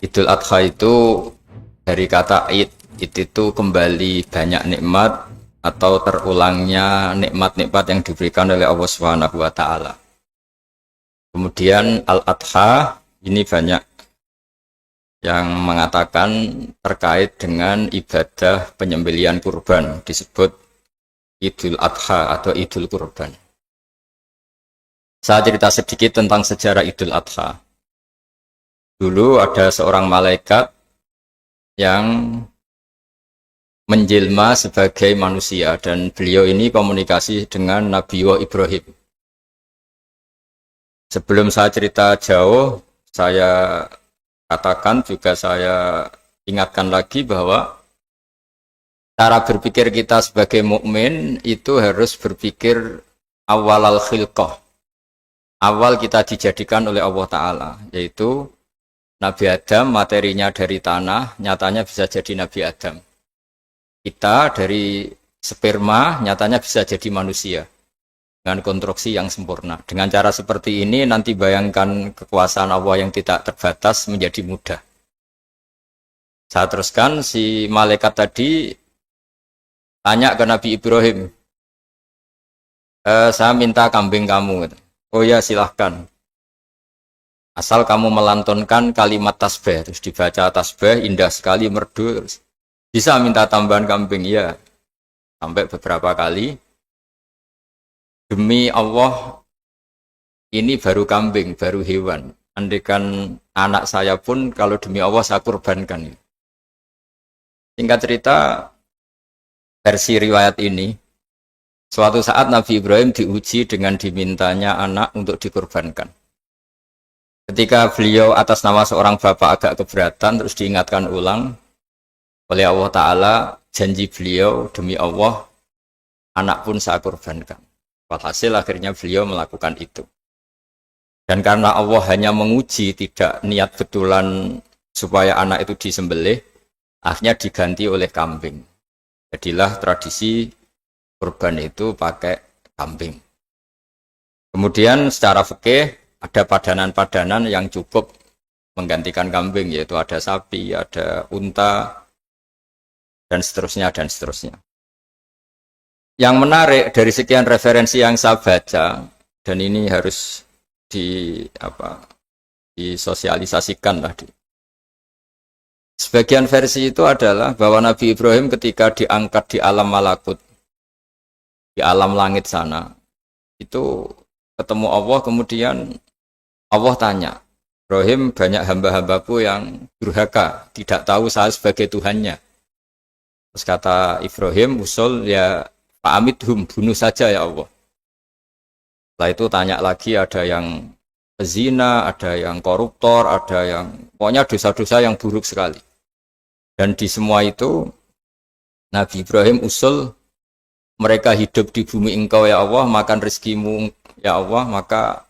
Idul Adha itu dari kata id itu kembali banyak nikmat atau terulangnya nikmat-nikmat yang diberikan oleh Allah Subhanahu wa taala. Kemudian Al-Adha ini banyak yang mengatakan terkait dengan ibadah penyembelihan kurban, disebut Idul Adha atau Idul Kurban. Saya cerita sedikit tentang sejarah Idul Adha. Dulu ada seorang malaikat yang menjelma sebagai manusia dan beliau ini komunikasi dengan Nabi Ibrahim. Sebelum saya cerita jauh, saya katakan juga saya ingatkan lagi bahwa cara berpikir kita sebagai mukmin itu harus berpikir awal al-khilqah. Awal kita dijadikan oleh Allah Ta'ala, yaitu Nabi Adam materinya dari tanah, nyatanya bisa jadi Nabi Adam. Kita dari sperma, nyatanya bisa jadi manusia. Dengan konstruksi yang sempurna. Dengan cara seperti ini, nanti bayangkan kekuasaan Allah yang tidak terbatas menjadi mudah. Saya teruskan, si malaikat tadi tanya ke Nabi Ibrahim, saya minta kambing kamu. Oh ya, silahkan. Asal kamu melantunkan kalimat tasbih, terus dibaca tasbih, indah sekali, merdu, terus bisa minta tambahan kambing, ya. Sampai beberapa kali. Demi Allah, ini baru kambing, baru hewan. Andaikan anak saya pun, kalau demi Allah saya kurbankan. Singkat cerita, versi riwayat ini, suatu saat Nabi Ibrahim diuji dengan dimintanya anak untuk dikurbankan. Ketika beliau atas nama seorang bapak agak keberatan, terus diingatkan ulang oleh Allah Ta'ala, janji beliau, demi Allah, anak pun saya kurbankan. Walhasil akhirnya beliau melakukan itu. Dan karena Allah hanya menguji, tidak niat betulan supaya anak itu disembelih, akhirnya diganti oleh kambing. Jadilah tradisi kurban itu pakai kambing. Kemudian secara fikih ada padanan-padanan yang cukup menggantikan kambing, yaitu ada sapi, ada unta, dan seterusnya, dan seterusnya. Yang menarik dari sekian referensi yang saya baca, dan ini harus disosialisasikan lah. Sebagian versi itu adalah bahwa Nabi Ibrahim ketika diangkat di alam malakut, di alam langit sana, itu ketemu Allah, kemudian Allah tanya, Ibrahim, banyak hamba-hambaku yang durhaka, tidak tahu saya sebagai Tuhannya. Terus kata Ibrahim, usul ya Fa'amidhum, bunuh saja ya Allah. Setelah itu tanya lagi, ada yang pezina, ada yang koruptor, ada yang pokoknya dosa-dosa yang buruk sekali. Dan di semua itu Nabi Ibrahim usul, mereka hidup di bumi engkau ya Allah, makan rezekimu ya Allah, maka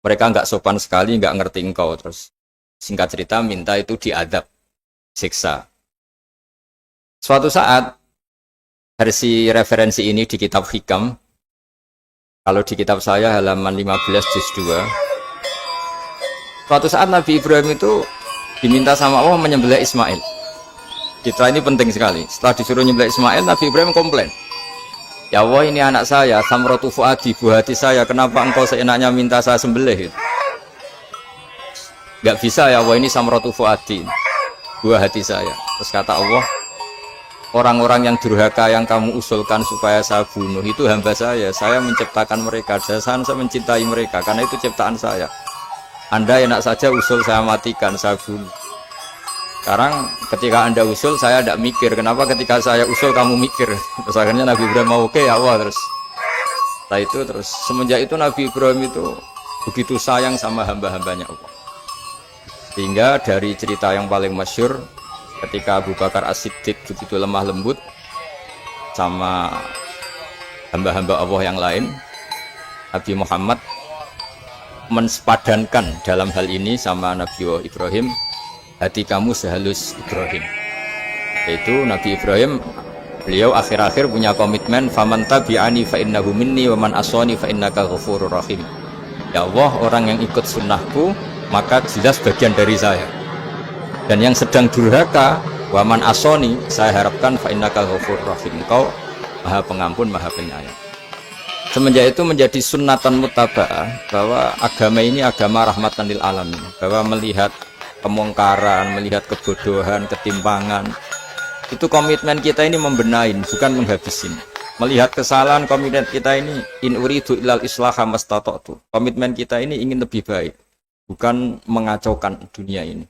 mereka enggak sopan sekali, enggak ngerti engkau. Terus singkat cerita minta itu diadab, siksa. Suatu saat versi referensi ini di kitab Hikam, kalau di kitab saya halaman 15 juz 2, suatu saat Nabi Ibrahim itu diminta sama Allah menyembelih Ismail. Citra ini penting sekali. Setelah disuruh menyembelih Ismail, Nabi Ibrahim komplain, ya Allah, ini anak saya, samratu fuadi, buah hati saya, kenapa engkau seenaknya minta saya sembelih? Gak bisa ya Allah, ini samratu fuadi, buah hati saya. Terus kata Allah, orang-orang yang durhaka yang kamu usulkan supaya saya bunuh itu hamba saya menciptakan mereka, saya mencintai mereka, karena itu ciptaan saya. Anda enak saja usul saya matikan, saya bunuh. Sekarang ketika Anda usul, saya tidak mikir, kenapa ketika saya usul kamu mikir? Terus akhirnya Nabi Ibrahim mau oke ya Allah. Setelah itu terus semenjak itu Nabi Ibrahim itu begitu sayang sama hamba-hambanya Allah. Sehingga dari cerita yang paling masyhur, ketika Abu Bakar As-Siddiq begitu lemah lembut sama hamba-hamba Allah yang lain, Nabi Muhammad mensepadankan dalam hal ini sama Nabi Ibrahim, hati kamu sehalus Ibrahim. Yaitu Nabi Ibrahim, beliau akhir-akhir punya komitmen, faman tabi'ani fa innahu minni wa man aswani fa innaka ghafurur rahim. Ya Allah, orang yang ikut sunnahku maka jelas bagian dari saya. Dan yang sedang durhaka, waman asoni, saya harapkan fa innakal ghafurur rahim, engkau maha pengampun, maha penyayang. Semenjak itu menjadi sunnatan mutaba'ah bahwa agama ini agama rahmatan lil alamin, bahwa melihat kemungkaran, melihat kebodohan, ketimpangan, itu komitmen kita ini membenahin, bukan menghabisin. Melihat kesalahan, komitmen kita ini in uridu ilal islaha mastata'tu. Komitmen kita ini ingin lebih baik, bukan mengacaukan dunia ini.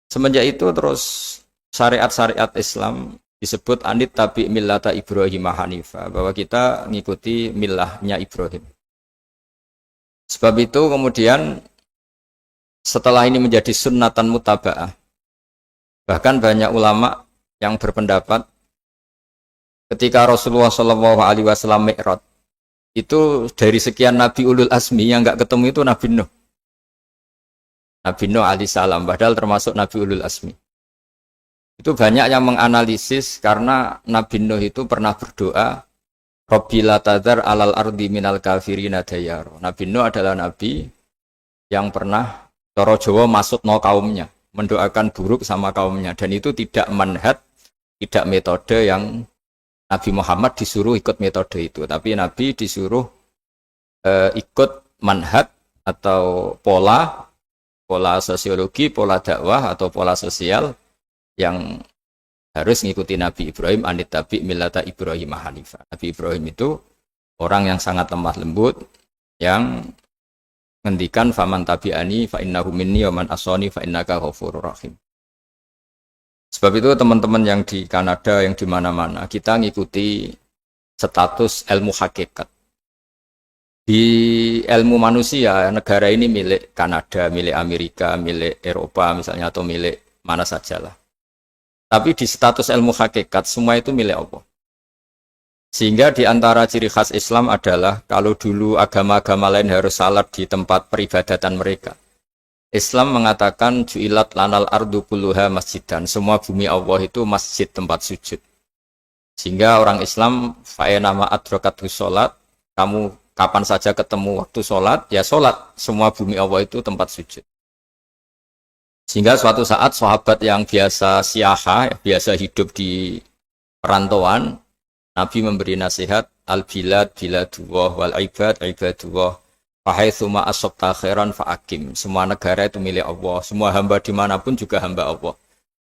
Semenjak itu terus syariat-syariat Islam disebut anit tabi millata Ibrahim Hanifah, bahwa kita ngikuti millahnya Ibrahim. Sebab itu kemudian setelah ini menjadi sunnatan mutaba'ah, bahkan banyak ulama yang berpendapat ketika Rasulullah SAW Mi'raj, itu dari sekian Nabi Ulul Azmi yang nggak ketemu itu Nabi Nuh. Nabi Nuh alaihissalam, padahal termasuk Nabi Ulul Azmi. Itu banyak yang menganalisis karena Nabi Nuh itu pernah berdoa, Rabbi la tadhar alal ardi minal kafirina dayaro. Nabi Nuh adalah Nabi yang pernah cara Jawa maksudno kaumnya, mendoakan buruk sama kaumnya, dan itu tidak manhaj, tidak metode yang Nabi Muhammad disuruh ikut metode itu, tapi Nabi disuruh ikut manhaj atau pola sosiologi, pola dakwah atau pola sosial yang harus ngikuti Nabi Ibrahim anit tabi millata Ibrahim Hanifah. Nabi Ibrahim itu orang yang sangat lemah lembut, yang ngendikan faman tabi'ani fa innahu minni wa man asani fa innaka ghafurur rahim. Sebab itu teman-teman yang di Kanada, yang di mana-mana, kita ngikuti status ilmu hakikat. Di ilmu manusia, negara ini milik Kanada, milik Amerika, milik Eropa misalnya, atau milik mana sajalah. Tapi di status ilmu hakikat, semua itu milik Allah. Sehingga di antara ciri khas Islam adalah, kalau dulu agama-agama lain harus salat di tempat peribadatan mereka, Islam mengatakan ju'ilat lanal ardu kulluha masjidan, semua bumi Allah itu masjid, tempat sujud. Sehingga orang Islam fa'enama adrokatu sholat, kamu kapan saja ketemu waktu sholat, ya sholat, semua bumi Allah itu tempat sujud. Sehingga suatu saat sahabat yang biasa siaha, biasa hidup di perantauan, Nabi memberi nasihat, al-bilad biladullah wal ibad ibadullah. Fahaitsuma asabta khairan fa'akim. Semua negara itu milik Allah. Semua hamba dimanapun juga hamba Allah.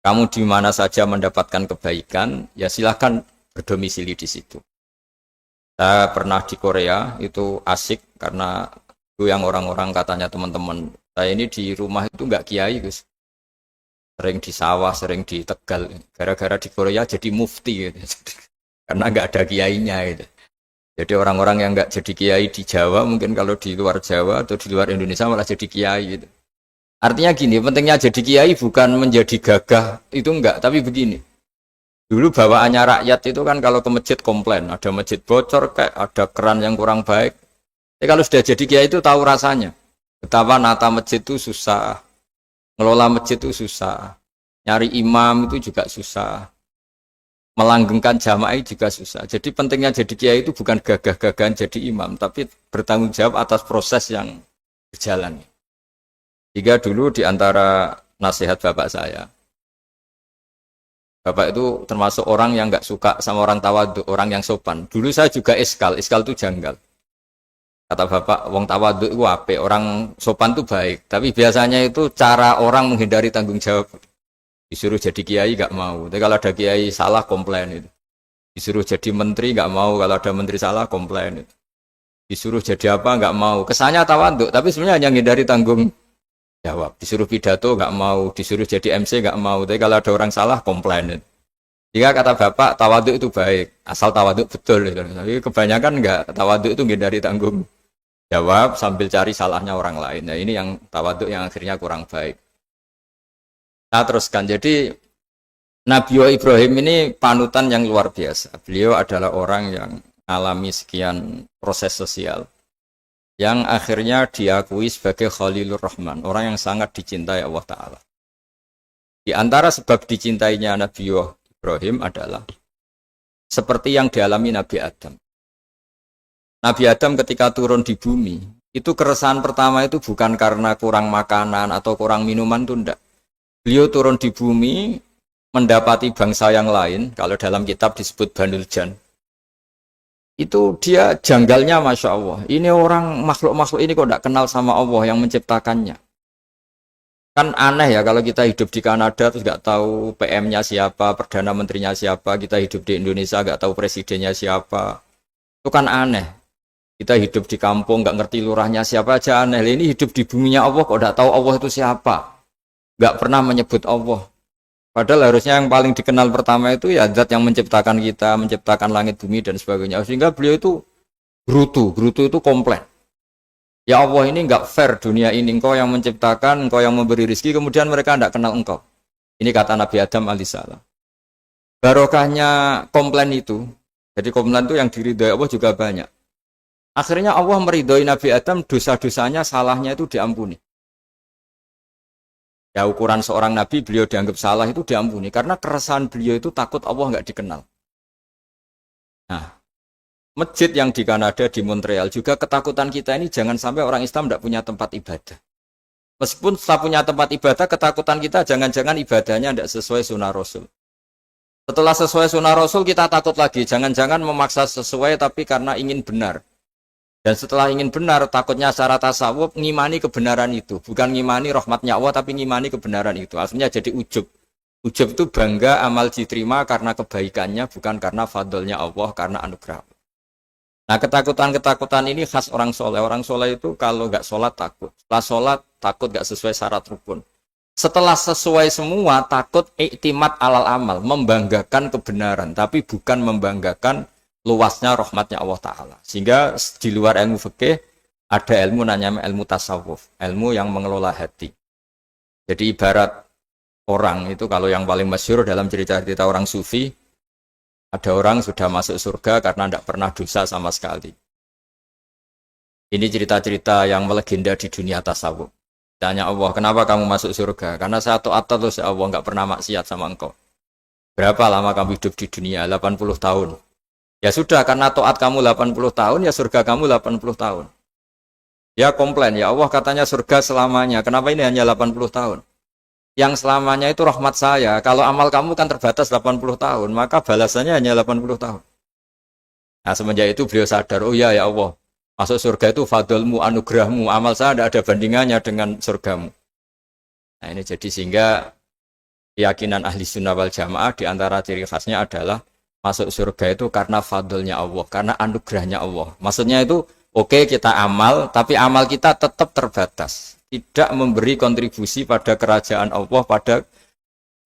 Kamu di mana saja mendapatkan kebaikan, ya silahkan berdomisili di situ. Saya pernah di Korea, itu asik karena itu yang orang-orang katanya teman-teman. Saya ini di rumah itu nggak kiai, Gus. Sering di sawah, sering di Tegal. Gara-gara di Korea jadi mufti, gitu. Karena nggak ada kiainya, gitu. Jadi orang-orang yang nggak jadi kiai di Jawa, mungkin kalau di luar Jawa atau di luar Indonesia malah jadi kiai gitu. Artinya gini, pentingnya jadi kiai bukan menjadi gagah, itu enggak, tapi begini. Dulu bawaannya rakyat itu kan kalau ke masjid komplain, ada masjid bocor, kayak ada keran yang kurang baik. Tapi kalau sudah jadi kiai itu tahu rasanya. Betapa nata masjid itu susah, ngelola masjid itu susah, nyari imam itu juga susah. Melanggengkan jamaah juga susah. Jadi pentingnya jadi kiai itu bukan gagah-gagahan jadi imam, tapi bertanggung jawab atas proses yang berjalan. Jika dulu di antara nasihat bapak saya, bapak itu termasuk orang yang nggak suka sama orang tawadhu, orang yang sopan. Dulu saya juga iskal itu janggal. Kata bapak, wong tawadhu itu apik, orang sopan itu baik. Tapi biasanya itu cara orang menghindari tanggung jawab. Disuruh jadi kiai gak mau, tapi kalau ada kiai salah komplain itu. Disuruh jadi menteri gak mau, kalau ada menteri salah komplain itu. Disuruh jadi apa gak mau, kesannya tawadhu, tapi sebenarnya hanya menghindari tanggung jawab. Disuruh pidato gak mau, disuruh jadi MC gak mau, tapi kalau ada orang salah komplain itu. Jika kata bapak tawadhu itu baik, asal tawadhu betul itu. Tapi kebanyakan enggak, tawadhu itu menghindari tanggung jawab sambil cari salahnya orang lain. Nah ini yang tawadhu yang akhirnya kurang baik. Nah teruskan, jadi Nabi Ibrahim ini panutan yang luar biasa. Beliau adalah orang yang alami sekian proses sosial yang akhirnya diakui sebagai Khalilur Rahman, orang yang sangat dicintai Allah Ta'ala. Di antara sebab dicintainya Nabi Ibrahim adalah seperti yang dialami Nabi Adam. Nabi Adam ketika turun di bumi, itu keresahan pertama itu bukan karena kurang makanan atau kurang minuman, itu enggak. Beliau turun di bumi, mendapati bangsa yang lain, kalau dalam kitab disebut Banul Jan. Itu dia janggalnya Masya Allah. Ini orang makhluk-makhluk ini kok tidak kenal sama Allah yang menciptakannya. Kan aneh ya kalau kita hidup di Kanada terus nggak tahu PM-nya siapa, Perdana Menterinya siapa, kita hidup di Indonesia nggak tahu presidennya siapa. Itu kan aneh. Kita hidup di kampung nggak ngerti lurahnya siapa aja aneh. Ini hidup di buminya Allah kok nggak tahu Allah itu siapa. Nggak pernah menyebut Allah. Padahal harusnya yang paling dikenal pertama itu ya zat yang menciptakan kita, menciptakan langit bumi dan sebagainya. Sehingga beliau itu gerutu itu komplain. Ya Allah ini enggak fair dunia ini, engkau yang menciptakan, engkau yang memberi rezeki, kemudian mereka enggak kenal engkau. Ini kata Nabi Adam alaihissalam. Barokahnya komplain itu, jadi komplain itu yang diridhoi Allah juga banyak. Akhirnya Allah meridhoi Nabi Adam, dosa-dosanya, salahnya itu diampuni. Ya ukuran seorang Nabi, beliau dianggap salah itu diampuni, karena keresahan beliau itu takut Allah enggak dikenal. Nah, masjid yang di Kanada, di Montreal juga ketakutan kita ini jangan sampai orang Islam tidak punya tempat ibadah. Meskipun setelah punya tempat ibadah, ketakutan kita jangan-jangan ibadahnya tidak sesuai sunnah Rasul. Setelah sesuai sunnah Rasul kita takut lagi, jangan-jangan memaksa sesuai tapi karena ingin benar. Dan setelah ingin benar, takutnya secara tasawuf ngimani kebenaran itu. Bukan ngimani rahmatnya Allah tapi ngimani kebenaran itu. Akhirnya jadi ujub. Ujub itu bangga amal diterima karena kebaikannya, bukan karena fadlnya Allah, karena anugerah. Nah ketakutan-ketakutan ini khas orang soleh. Orang soleh itu kalau nggak sholat takut. Setelah sholat takut nggak sesuai syarat rukun. Setelah sesuai semua takut iktimat alal amal. Membanggakan kebenaran. Tapi bukan membanggakan luasnya rahmatnya Allah Ta'ala. Sehingga di luar ilmu fikih ada ilmu namanya ilmu tasawuf. Ilmu yang mengelola hati. Jadi ibarat orang itu kalau yang paling masyhur dalam cerita-cerita orang sufi, ada orang sudah masuk surga karena tidak pernah dosa sama sekali. Ini cerita-cerita yang melegenda di dunia tasawuf. Tanya Allah, kenapa kamu masuk surga? Karena saya taat terus ya Allah, nggak pernah maksiat sama engkau. Berapa lama kamu hidup di dunia? 80 tahun. Ya sudah, karena taat kamu 80 tahun, ya surga kamu 80 tahun. Ya komplain, ya Allah katanya surga selamanya. Kenapa ini hanya 80 tahun? Yang selamanya itu rahmat saya. Kalau amal kamu kan terbatas 80 tahun, maka balasannya hanya 80 tahun. Nah semenjak itu beliau sadar, oh ya Allah, masuk surga itu fadlmu, anugerahmu, amal saya tidak ada bandingannya dengan surgamu. Nah ini jadi sehingga keyakinan ahli sunnah wal jamaah di antara ciri khasnya adalah masuk surga itu karena fadlnya Allah, karena anugerahnya Allah. Maksudnya itu oke, kita amal, tapi amal kita tetap terbatas. Tidak memberi kontribusi pada kerajaan Allah, pada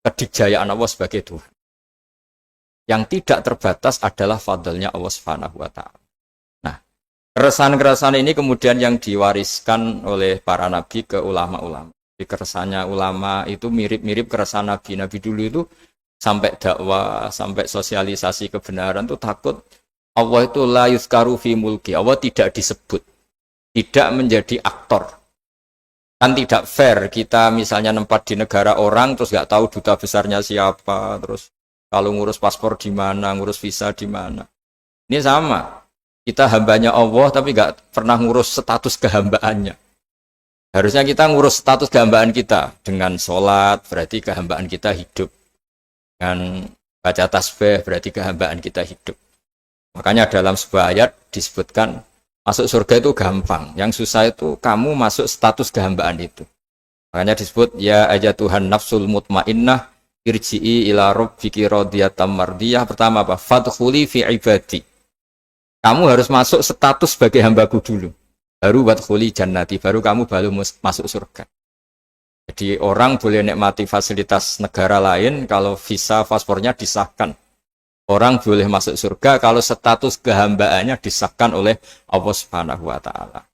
kedikjayaan Allah sebagai Tuhan. Yang tidak terbatas adalah fadlnya Allah Subhanahu wa Ta'ala. Nah, keresahan-keresahan ini kemudian yang diwariskan oleh para nabi ke ulama-ulama. Di keresahannya ulama itu mirip-mirip keresahan nabi. Nabi dulu itu sampai dakwah, sampai sosialisasi kebenaran itu takut Allah itu la yuzkaru fi mulki. Allah tidak disebut, tidak menjadi aktor. Kan tidak fair kita misalnya nempat di negara orang terus nggak tahu duta besarnya siapa, terus kalau ngurus paspor di mana, ngurus visa di mana. Ini sama, kita hambanya Allah tapi nggak pernah ngurus status kehambaannya. Harusnya kita ngurus status kehambaan kita dengan sholat, berarti kehambaan kita hidup. Dengan baca tasbih berarti kehambaan kita hidup. Makanya dalam sebuah ayat disebutkan masuk surga itu gampang, yang susah itu kamu masuk status kehambaan itu. Makanya disebut ya aja Tuhan nafsul mutmainnah irji'i ila rabbiki radiyatan mardiyah. Pertama apa? Fadkhuli fi ibadi. Kamu harus masuk status sebagai hambaku dulu. Baru wadkhuli jannati, baru kamu masuk surga. Jadi orang boleh nikmati fasilitas negara lain kalau visa paspornya disahkan. Orang boleh masuk surga kalau status kehambaannya disahkan oleh Allah Subhanahu wa Ta'ala.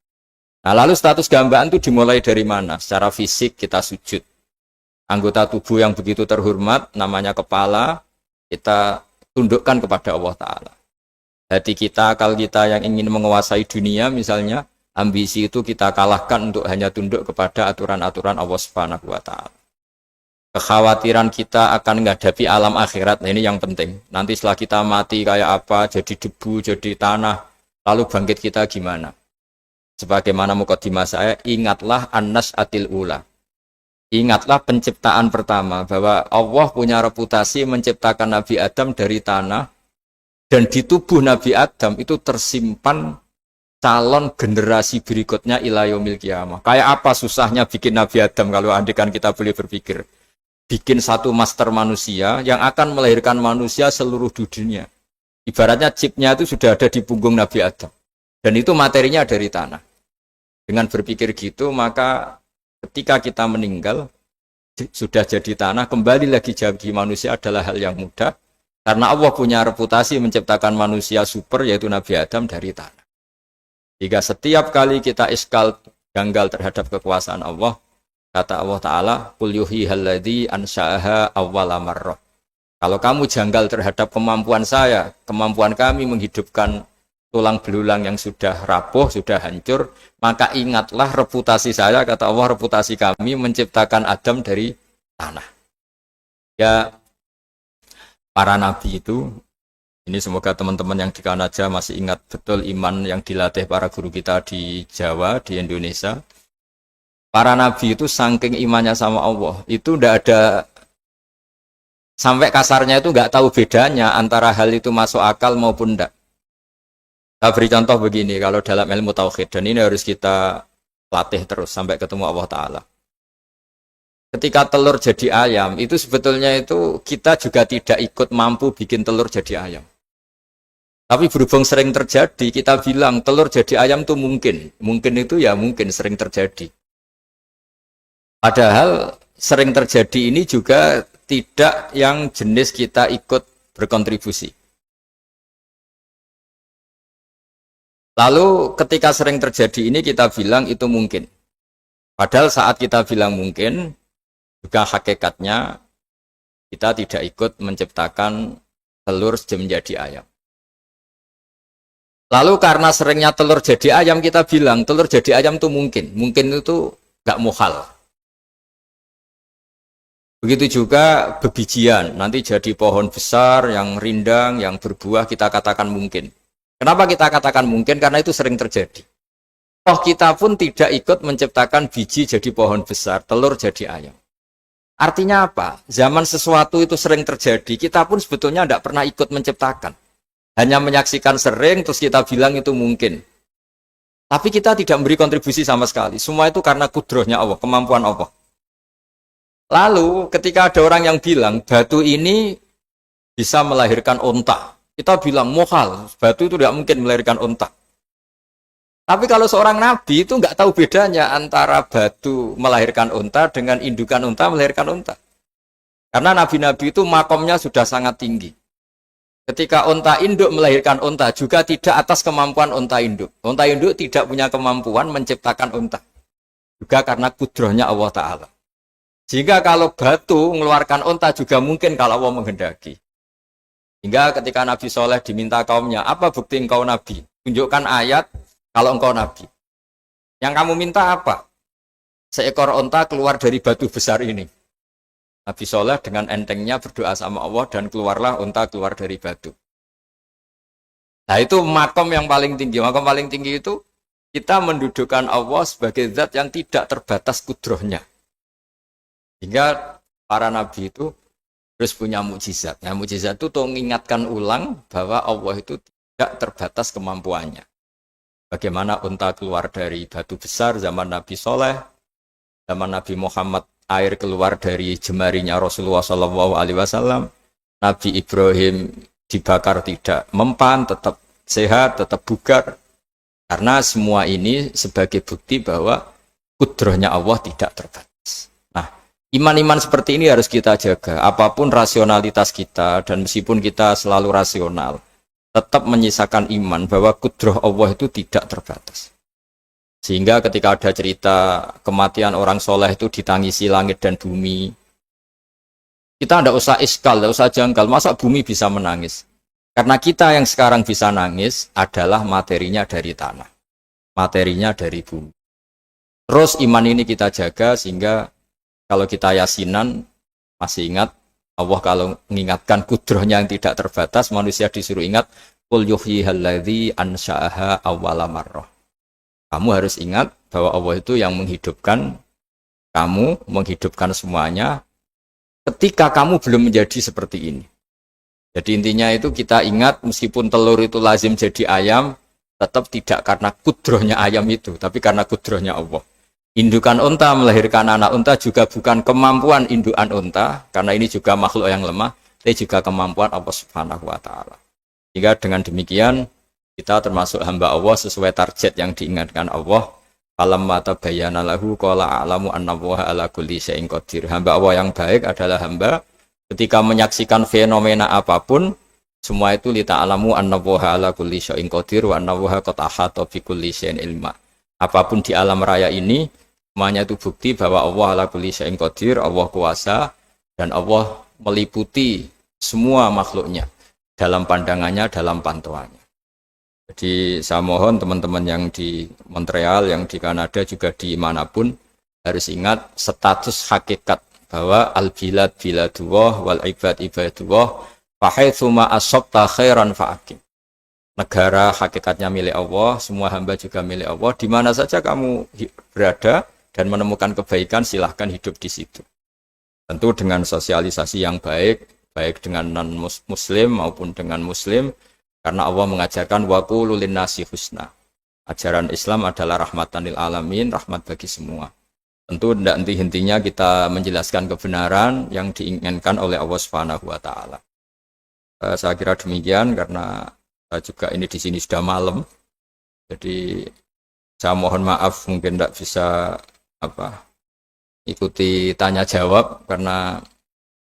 Nah, lalu status kehambaan itu dimulai dari mana? Secara fisik kita sujud. Anggota tubuh yang begitu terhormat, namanya kepala, kita tundukkan kepada Allah Ta'ala. Hati kita, akal kita yang ingin menguasai dunia misalnya, ambisi itu kita kalahkan untuk hanya tunduk kepada aturan-aturan Allah Subhanahu wa Ta'ala. Kekhawatiran kita akan menghadapi alam akhirat, nah ini yang penting. Nanti setelah kita mati kayak apa, jadi debu, jadi tanah, lalu bangkit kita gimana? Sebagaimana mukadimah saya, ingatlah an-nas'atil ula. Ingatlah penciptaan pertama, bahwa Allah punya reputasi menciptakan Nabi Adam dari tanah, dan di tubuh Nabi Adam itu tersimpan calon generasi berikutnya ila yaumil qiyamah. Kayak apa susahnya bikin Nabi Adam kalau andikan kita boleh berpikir. Bikin satu master manusia yang akan melahirkan manusia seluruh dunia. Ibaratnya chipnya itu sudah ada di punggung Nabi Adam. Dan itu materinya dari tanah. Dengan berpikir gitu, maka ketika kita meninggal, sudah jadi tanah, kembali lagi jadi manusia adalah hal yang mudah. Karena Allah punya reputasi menciptakan manusia super, yaitu Nabi Adam dari tanah. Jika setiap kali kita iskal janggal terhadap kekuasaan Allah, kata Allah Ta'ala, Qul yuhyihalladzi ansha'aha awwala marrah. Kalau kamu janggal terhadap kemampuan saya, kemampuan kami menghidupkan tulang belulang yang sudah rapuh, sudah hancur, maka ingatlah reputasi saya, kata Allah, reputasi kami menciptakan Adam dari tanah. Ya, para nabi itu, ini semoga teman-teman yang di Kanaja masih ingat betul iman yang dilatih para guru kita di Jawa, di Indonesia. Para nabi itu saking imannya sama Allah, itu tidak ada, sampai kasarnya itu nggak tahu bedanya antara hal itu masuk akal maupun tidak. Saya beri contoh begini, kalau dalam ilmu tauhid, dan ini harus kita latih terus sampai ketemu Allah Ta'ala. Ketika telur jadi ayam, itu sebetulnya itu kita juga tidak ikut mampu bikin telur jadi ayam. Tapi berhubung sering terjadi, kita bilang telur jadi ayam itu mungkin. Mungkin itu ya mungkin sering terjadi. Padahal sering terjadi ini juga tidak yang jenis kita ikut berkontribusi. Lalu ketika sering terjadi ini kita bilang itu mungkin. Padahal saat kita bilang mungkin, juga hakikatnya kita tidak ikut menciptakan telur menjadi ayam. Lalu karena seringnya telur jadi ayam, kita bilang telur jadi ayam itu mungkin. Mungkin itu gak muhal. Begitu juga bebijian, nanti jadi pohon besar yang rindang, yang berbuah, kita katakan mungkin. Kenapa kita katakan mungkin? Karena itu sering terjadi. Toh kita pun tidak ikut menciptakan biji jadi pohon besar, telur jadi ayam. Artinya apa? Zaman sesuatu itu sering terjadi, kita pun sebetulnya tidak pernah ikut menciptakan. Hanya menyaksikan sering, terus kita bilang itu mungkin. Tapi kita tidak memberi kontribusi sama sekali. Semua itu karena kudrohnya Allah, kemampuan Allah. Lalu ketika ada orang yang bilang batu ini bisa melahirkan unta, kita bilang muhal, batu itu tidak mungkin melahirkan unta. Tapi kalau seorang nabi itu nggak tahu bedanya antara batu melahirkan unta dengan indukan unta melahirkan unta. Karena nabi-nabi itu makomnya sudah sangat tinggi. Ketika unta induk melahirkan unta juga tidak atas kemampuan unta induk. Unta induk tidak punya kemampuan menciptakan unta. Juga karena kudrohnya Allah Ta'ala. Sehingga kalau batu mengeluarkan unta juga mungkin kalau Allah menghendaki. Hingga ketika Nabi Soleh diminta kaumnya, apa bukti engkau Nabi? Tunjukkan ayat kalau engkau Nabi. Yang kamu minta apa? Seekor unta keluar dari batu besar ini. Nabi Soleh dengan entengnya berdoa sama Allah dan keluarlah unta keluar dari batu. Nah itu makom yang paling tinggi. Makom paling tinggi itu kita mendudukkan Allah sebagai zat yang tidak terbatas kudrohnya. Hingga para nabi itu terus punya mukjizat. Nah, mukjizat itu mengingatkan ulang bahwa Allah itu tidak terbatas kemampuannya. Bagaimana unta keluar dari batu besar zaman Nabi Soleh, zaman Nabi Muhammad air keluar dari jemarinya Rasulullah SAW, Nabi Ibrahim dibakar tidak mempan, tetap sehat, tetap bugar. Karena semua ini sebagai bukti bahwa kudrohnya Allah tidak terbatas. Iman-iman seperti ini harus kita jaga. Apapun rasionalitas kita, dan meskipun kita selalu rasional, tetap menyisakan iman bahwa kudroh Allah itu tidak terbatas. Sehingga ketika ada cerita kematian orang soleh itu ditangisi langit dan bumi, kita tidak usah iskal, tidak usah janggal. Masa bumi bisa menangis? Karena kita yang sekarang bisa nangis adalah materinya dari tanah. Materinya dari bumi. Terus iman ini kita jaga sehingga kalau kita yasinan, masih ingat, Allah kalau mengingatkan kudrohnya yang tidak terbatas, manusia disuruh ingat, Qul yuhyihalladzi ansha'aha awwala marrah. Kamu harus ingat bahwa Allah itu yang menghidupkan kamu menghidupkan semuanya ketika kamu belum menjadi seperti ini. Jadi intinya itu kita ingat meskipun telur itu lazim jadi ayam, tetap tidak karena kudrohnya ayam itu, tapi karena kudrohnya Allah. Indukan unta melahirkan anak unta juga bukan kemampuan indukan unta, karena ini juga makhluk yang lemah, tapi juga kemampuan Allah Subhanahu wa Ta'ala. Jika dengan demikian kita termasuk hamba Allah sesuai target yang diingatkan Allah. Falamma tabayyana lahu qala a'lamu annallaha ala kulli syai'in qadir. Hamba Allah yang baik adalah hamba ketika menyaksikan fenomena apapun, semua itu li ta'lamu annallaha ala kulli syai'in qadir wa annallaha qad ahata bi kulli syai'in ilma. Apapun di alam raya ini, semuanya itu bukti bahwa Allah ala kulli syai'in qadir, Allah kuasa dan Allah meliputi semua makhluknya dalam pandangannya, dalam pantauannya. Jadi saya mohon teman-teman yang di Montreal, yang di Kanada, juga di manapun harus ingat status hakikat bahwa al-bilad biladullah wal ibad ibadullah fahaitsu ma asabta khairan fa'akim. Negara hakikatnya milik Allah, semua hamba juga milik Allah. Di mana saja kamu berada dan menemukan kebaikan, silahkan hidup di situ. Tentu dengan sosialisasi yang baik, baik dengan non-muslim maupun dengan muslim. Karena Allah mengajarkan waqulu linnasi husna. Ajaran Islam adalah rahmatan lil alamin, rahmat bagi semua. Tentu tidak henti-hentinya kita menjelaskan kebenaran yang diinginkan oleh Allah Subhanahu wa Ta'ala. Saya kira demikian karena saya juga ini di sini sudah malam. Jadi saya mohon maaf mungkin tidak bisa ikuti tanya jawab karena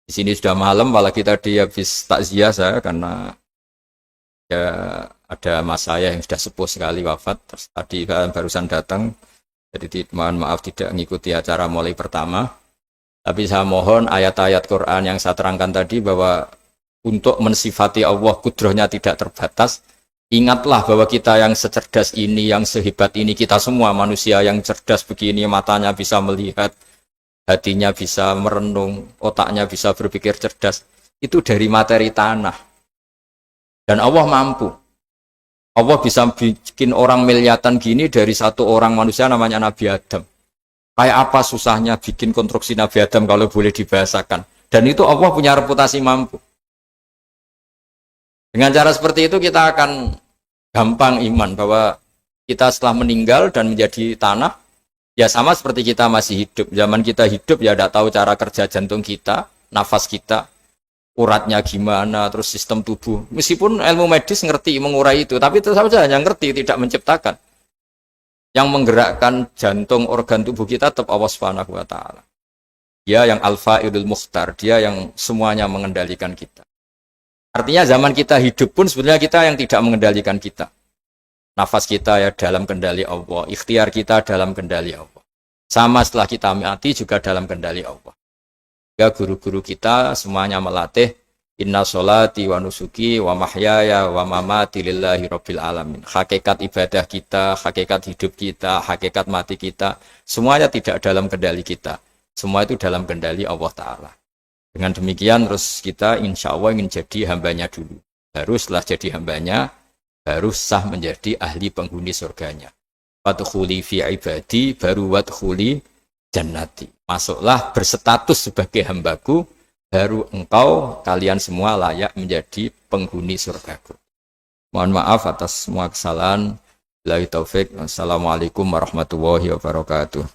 di sini sudah malam, apalagi tadi habis takziah saya karena ya ada mas saya yang sudah sepuh sekali wafat, terus tadi barusan datang, jadi mohon maaf tidak mengikuti acara mulai pertama. Tapi saya mohon ayat-ayat Quran yang saya terangkan tadi bahwa untuk mensifati Allah kudrohnya tidak terbatas. Ingatlah bahwa kita yang secerdas ini, yang sehebat ini, kita semua manusia yang cerdas begini, matanya bisa melihat, hatinya bisa merenung, otaknya bisa berpikir cerdas, itu dari materi tanah. Dan Allah mampu. Allah bisa bikin orang miliatan gini dari satu orang manusia namanya Nabi Adam. Kayak apa susahnya bikin konstruksi Nabi Adam kalau boleh dibahasakan. Dan itu Allah punya reputasi mampu. Dengan cara seperti itu kita akan gampang iman bahwa kita setelah meninggal dan menjadi tanah, ya sama seperti kita masih hidup. Zaman kita hidup ya tidak tahu cara kerja jantung kita, nafas kita, uratnya gimana, terus sistem tubuh. Meskipun ilmu medis ngerti mengurai itu, tapi itu saja hanya ngerti, tidak menciptakan. Yang menggerakkan jantung, organ tubuh kita tetap Allah Subhanahu wa Ta'ala. Dia yang Al-Fa'ilul Mukhtar, dia yang semuanya mengendalikan kita. Artinya zaman kita hidup pun sebenarnya kita yang tidak mengendalikan kita. Nafas kita ya dalam kendali Allah, ikhtiar kita dalam kendali Allah. Sama setelah kita mati juga dalam kendali Allah. Ya guru-guru kita semuanya melatih inna sholati wa nusuki wa mahyaya wa mamati lillahi rabbil alamin. Hakikat ibadah kita, hakikat hidup kita, hakikat mati kita, semuanya tidak dalam kendali kita. Semua itu dalam kendali Allah Ta'ala. Dengan demikian terus kita insya Allah ingin jadi hambanya dulu. Baru setelah jadi hambanya, baru sah menjadi ahli penghuni surganya. Wadkhuli fi ibadi, baru wadkhuli jannati. Masuklah berstatus sebagai hambaku, baru engkau, kalian semua layak menjadi penghuni surgaku. Mohon maaf atas semua kesalahan. Billahi taufik. Wassalamualaikum warahmatullahi wabarakatuh.